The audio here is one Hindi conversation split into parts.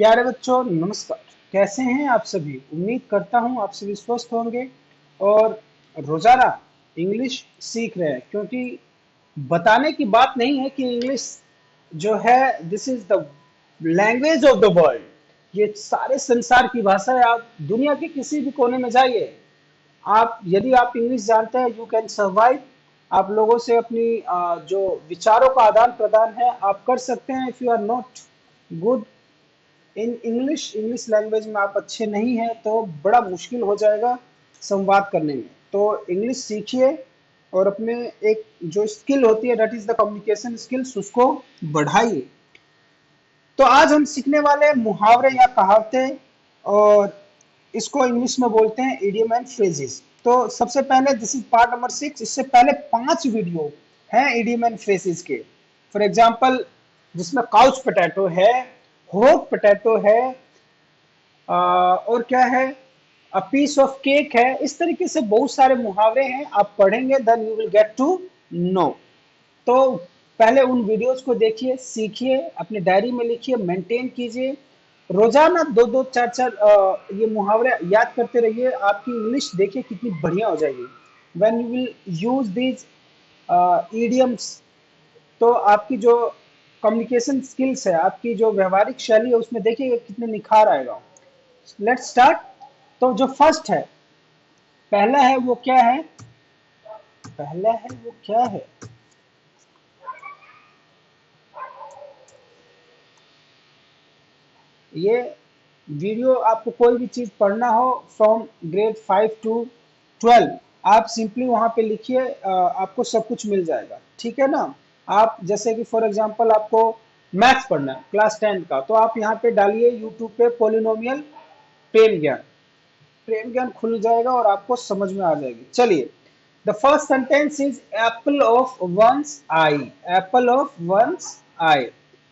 प्यारे बच्चों नमस्कार। कैसे हैं आप सभी? उम्मीद करता हूं आप सभी स्वस्थ होंगे और रोजाना इंग्लिश सीख रहे हैं, क्योंकि बताने की बात नहीं है कि इंग्लिश जो है this is the language of the world. ये सारे संसार की भाषा है। आप दुनिया के किसी भी कोने में जाइए, आप यदि आप इंग्लिश जानते हैं यू कैन सर्वाइव। आप लोगों से अपनी जो विचारों का आदान प्रदान है आप कर सकते हैं। If you are not good in English language में, आप अच्छे नहीं हैं तो बड़ा मुश्किल हो जाएगा संवाद करने में। तो इंग्लिश सीखिए और अपने एक जो स्किल होती है that is the communication skills, उसको बढ़ाइए। तो आज हम सीखने वाले हैं मुहावरे या कहावतें, और इसको इंग्लिश में बोलते हैं इडियम एंड फ्रेजेस। तो सबसे पहले दिस इज पार्ट नंबर 6। इससे पहले 5 वीडियो हैं इडियम एंड फ्रेजेस के। फॉर एग्जांपल जिसमें काउच पोटैटो है, होप पोटैटो है, और क्या है, अ पीस ऑफ केक है। इस तरीके से बहुत सारे मुहावरे हैं, आप पढ़ेंगे then you will get to know. तो पहले उन वीडियोस को देखिए, सीखिए, अपने डायरी में लिखिए, मेंटेन कीजिए। रोजाना दो दो चार चार ये मुहावरे याद करते रहिए। आपकी इंग्लिश देखिए कितनी बढ़िया हो जाएगी when you will use these idioms. तो आपकी जो कम्युनिकेशन स्किल्स है, आपकी जो व्यवहारिक शैली है, उसमें देखिए कितने निखार आएगा। Let's start. तो जो फर्स्ट है, पहला है वो क्या है? पहला है वो क्या है? ये वीडियो आपको कोई भी चीज पढ़ना हो फ्रॉम ग्रेड 5 टू 12, आप सिंपली वहां पे लिखिए, आपको सब कुछ मिल जाएगा। ठीक है ना? आप जैसे कि फॉर एग्जांपल आपको मैथ्स पढ़ना है क्लास 10 का, तो आप यहाँ पे डालिए यूट्यूब पे पोलिनोमियल प्रेम ज्ञान। प्रेम ज्ञान खुल जाएगा और आपको समझ में आ जाएगी। चलिए, the first sentence is apple of one's eye. Apple of one's eye,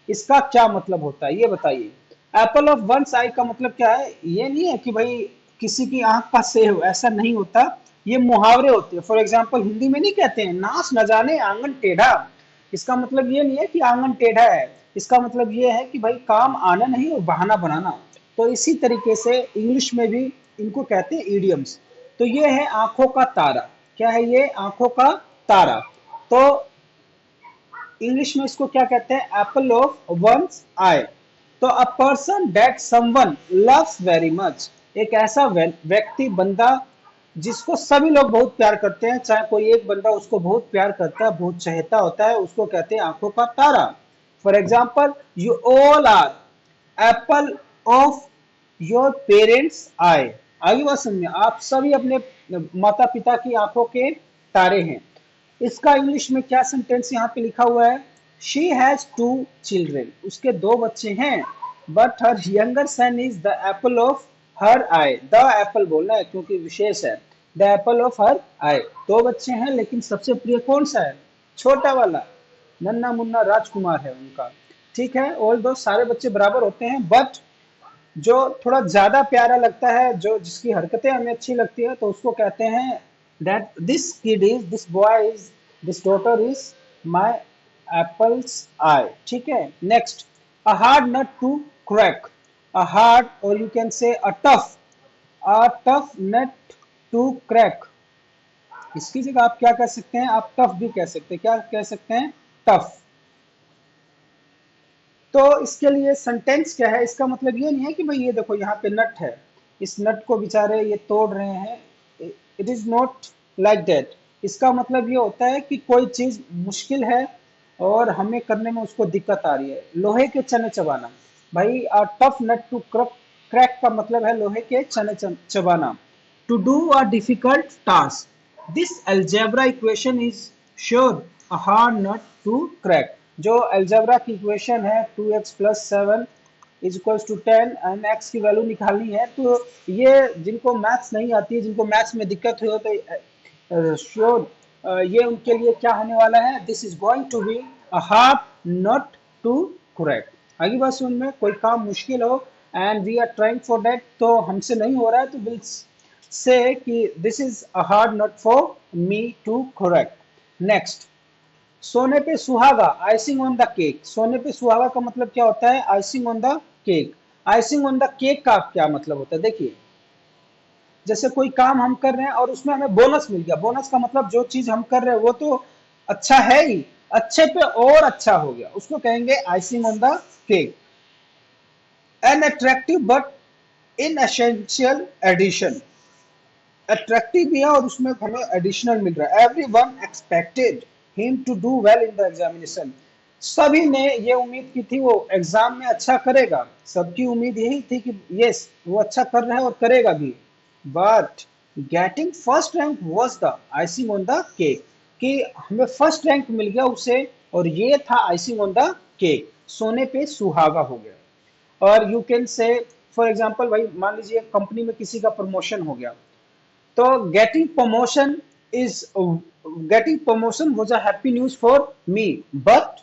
इसका क्या मतलब होता है ये बताइए। एप्पल ऑफ वंस आई का मतलब क्या है? ये नहीं है कि भाई किसी की आंख का सेव, ऐसा नहीं होता। ये मुहावरे होते हैं। फॉर एग्जाम्पल हिंदी में नहीं कहते हैं नाच न जाने आंगन टेढ़ा। इसका मतलब ये नहीं है कि आंगन टेढ़ा है, इसका मतलब ये है कि भाई काम आना नहीं और बहाना बनाना। तो इसी तरीके से इंग्लिश में भी इनको कहते हैं इडियम्स। तो ये है आंखों का तारा। क्या है ये? आंखों का तारा। तो इंग्लिश में इसको क्या कहते हैं? Apple of one's eye. तो a person that someone loves very much, एक ऐसा व्यक्ति, बंदा जिसको सभी लोग बहुत प्यार करते हैं, चाहे कोई एक बंदा उसको बहुत प्यार करता है, बहुत चाहता होता है, उसको कहते हैं आंखों का तारा। For example you all are apple of your parents eye. आगे बात समझ में, आप सभी अपने माता पिता की आंखों के तारे हैं। इसका इंग्लिश में क्या सेंटेंस यहाँ पे लिखा हुआ है? शी हैज टू चिल्ड्रेन, उसके 2 बच्चे हैं, but her younger son is the apple of her eye. The apple बोलना है क्योंकि विशेष है। The apple of her eye, 2 बच्चे हैं लेकिन सबसे प्रिय कौन सा है? छोटा वाला, नन्ना मुन्ना राजकुमार है उनका। ठीक है, ऑल दो सारे बच्चे बराबर होते हैं, बट जो थोड़ा ज्यादा प्यारा लगता है, जो जिसकी हरकतें हमें अच्छी लगती है, तो उसको कहते हैं that this kid is, this boy is, this daughter is my apple's eye। ठीक है, next, a hard nut to crack। a hard, or you can say a tough nut to crack। इसकी जगह आप क्या कह सकते हैं? आप टफ भी कह सकते हैं। क्या कह सकते हैं? टफ। तो इसके लिए सेंटेंस क्या है? इसका मतलब ये नहीं है कि भाई ये देखो यहाँ पे नट है, इस नट को बेचारे ये तोड़ रहे हैं। It is not like that. इसका मतलब ये होता है कि कोई चीज मुश्किल है और हमें करने में उसको दिक्कत आ रही है। लोहे के चने चबाना, भाई टफ नट टू क्रैक का मतलब है लोहे के चने चबाना। To do a difficult task, this algebra equation is sure a hard nut to crack. जो अलजेब्रा की इक्वेशन है 2x plus 7 is equals to 10 and x की वैल्यू निकालनी है, तो ये जिनको मैथ्स नहीं आती है, जिनको मैथ्स में दिक्कत हो, तो श्योर ये उनके लिए क्या होने वाला है? This is going to be a hard nut to crack. आगे बात सुन में, कोई काम मुश्किल हो and we are trying for that, तो हमसे नहीं हो रहा है, तो will say that this is a hard nut for me to crack. Next, सोने पे सुहागा, आइसिंग ऑन द केक। सोने पे सुहागा का मतलब क्या होता है? Icing on the cake. Icing on the cake का क्या मतलब होता है? देखिए, जैसे कोई काम हम कर रहे हैं और उसमें हमें बोनस मिल गया। बोनस का मतलब जो चीज हम कर रहे हैं वो तो अच्छा है ही, अच्छे पे और अच्छा हो गया, उसको कहेंगे icing on the cake. An attractive but inessential addition, attractive भी है और उसमें हमें एडिशनल मिल रहा है। Everyone expected him to do well in the examination, सभी ने ये उम्मीद की थी वो एग्जाम में अच्छा करेगा, सबकी उम्मीद यही थी कि यस वो अच्छा कर रहा है और करेगा भी। But getting first rank was the icing on the cake, कि हमें फर्स्ट रैंक मिल गया उसे, और ये था आइसिंग ऑन द केक, सोने पे सुहागा हो गया। और you can say for example, भाई मान लीजिए कंपनी में किसी का प्रमोशन हो गया, तो getting promotion was a happy news for me, but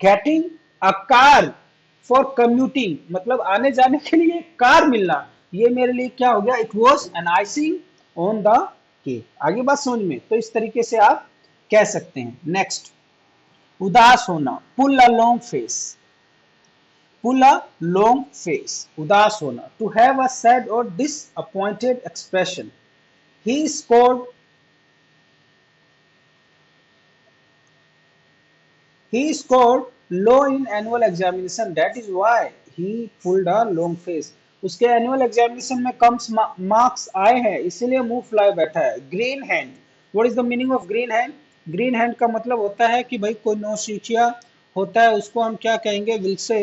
getting a car for commuting, मतलब आने जाने के लिए कार मिलना, ये मेरे लिए क्या हो गया? It was an icing on the cake. आगे बात समझ में? तो इस तरीके से आप कह सकते हैं। नेक्स्ट, उदास होना, pull a long face, pull a long face, उदास होना, टू हैव अ सैड और disappointed expression. He scored he scored low in annual examination. That is why he pulled a long face. उसके एनुअल एग्जामिनेशन में कम मार्क्स आए हैं, इसीलिए मुंह फुलाए बैठा है। Green hand, what is the meaning of green hand? Green hand का मतलब होता है कि भाई कोई नौसिखिया होता है, उसको हम क्या कहेंगे? Will say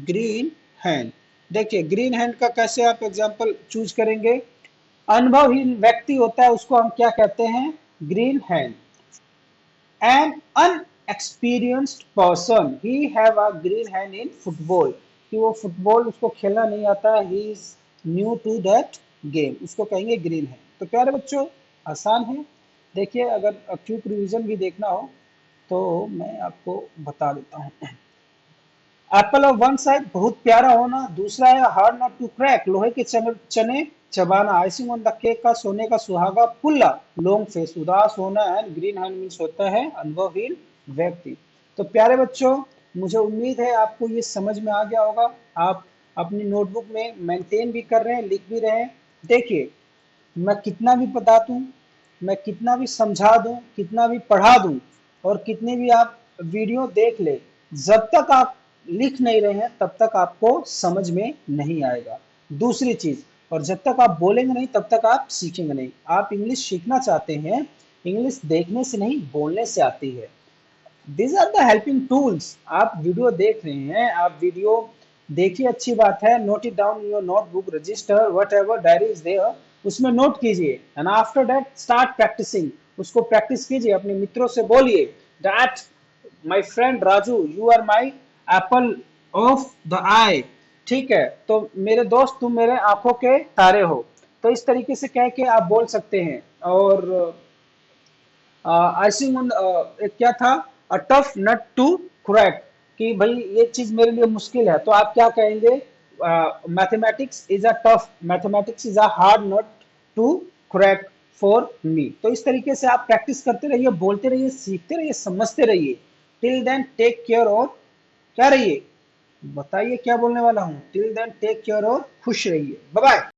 green hand. देखिए, ग्रीन हैंड का कैसे आप एग्जांपल चूज करेंगे? अनुभवहीन व्यक्ति होता है, उसको हम क्या कहते हैं? Green hand. An inexperienced person, he have a green hand in football, कि वो फुटबॉल उसको खेलना नहीं आता है, he is new to that game, उसको कहेंगे ग्रीन हैंड। तो प्यारे बच्चों, आसान है। देखिए, अगर क्विक रिवीजन भी देखना हो तो मैं आपको बता देता हूँ। एप्पल ऑफ वन साइड, बहुत प्यारा होना। दूसरा है हार्ड नॉट टू क्रैक, लोहे के चने चबाना। आइसिंग ऑन द केक का सोने का सुहागा। पुल्ला, लॉन्ग फेस, उदास होना। एंड ग्रीन हैंड मीन्स होता है अनुभवहीन व्यक्ति। तो प्यारे बच्चों, मुझे उम्मीद है आपको ये समझ में आ गया होगा। आप अपनी नोटबुक में मेंटेन भी कर रहे हैं, लिख भी रहे हैं। देखिए, मैं कितना भी बता दूं, मैं कितना भी समझा दूं, कितना भी पढ़ा दूं, और कितने भी आप वीडियो देख ले, जब तक आप लिख नहीं रहे हैं तब तक आपको समझ में नहीं आएगा। दूसरी चीज, और जब तक आप बोलेंगे नहीं तब तक आप सीखेंगे नहीं। आप इंग्लिश सीखना चाहते हैं, इंग्लिश देखने से नहीं बोलने से आती है। This are the helping tools. आप वीडियो देख रहे हैं, आप वीडियो देखिए, अच्छी बात है। Note it down in your notebook, register, whatever diary is there, उसमें नोट कीजिए। And after that start practising, उसको प्रैक्टिस कीजिए, अपने मित्रों से बोलिए that my friend Raju, you are my apple of the eye. ठीक है, तो मेरे दोस्त, तुम मेरे आंखों के तारे हो। तो इस तरीके से कह के आप बोल सकते हैं। और आइसिंग ऑन, एक क्या था? A tough nut to crack, कि भाई ये चीज मेरे लिए मुश्किल है, तो आप क्या कहेंगे? Mathematics is a tough, mathematics is a hard nut to crack for me. तो इस तरीके से आप प्रैक्टिस करते रहिए, बोलते रहिए, सीखते रहिए, समझते रहिए। टिल देन टेक केयर, और क्या रहिए? बताइए क्या बोलने वाला हूँ? टिल देन टेक केयर और खुश रहिए। Bye bye.